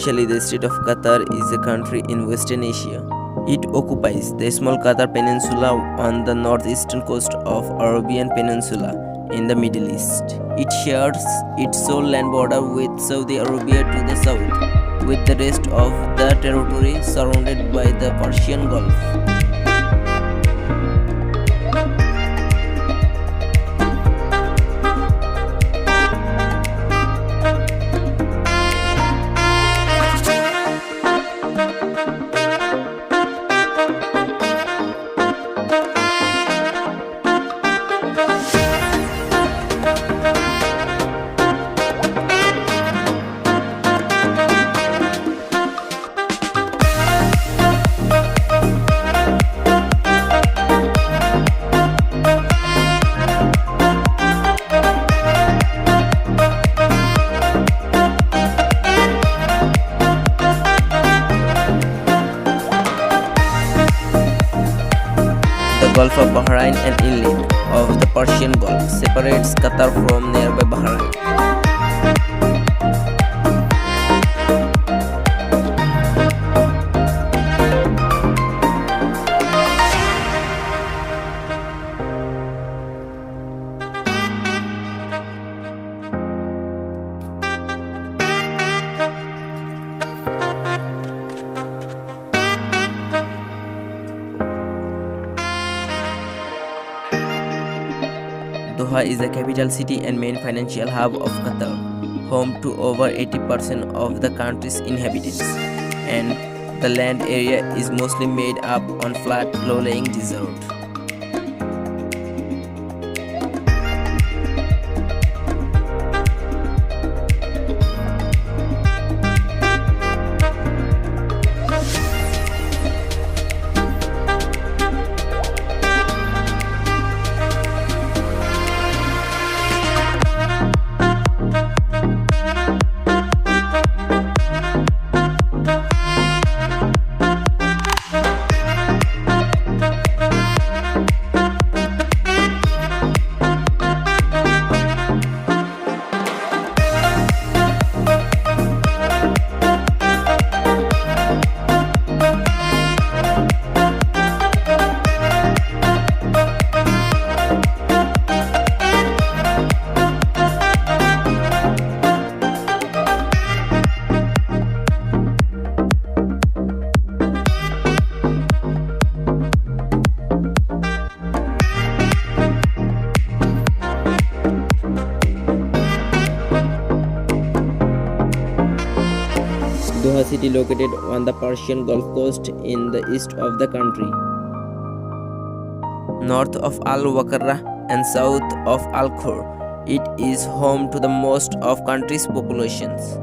Officially, the state of Qatar is a country in Western Asia. It occupies the small Qatar Peninsula on the northeastern coast of Arabian Peninsula in the Middle East. It shares its sole land border with Saudi Arabia to the south, with the rest of the territory surrounded by the Persian Gulf. The Gulf of Bahrain, an inlet of the Persian Gulf, separates Qatar from nearby Bahrain. Doha is the capital city and main financial hub of Qatar, home to over 80% of the country's inhabitants, and the land area is mostly made up on flat, low-lying desert. Doha city located on the Persian Gulf coast in the east of the country, north of Al-Waqarah and south of Al-Khor. It is home to the most of country's populations.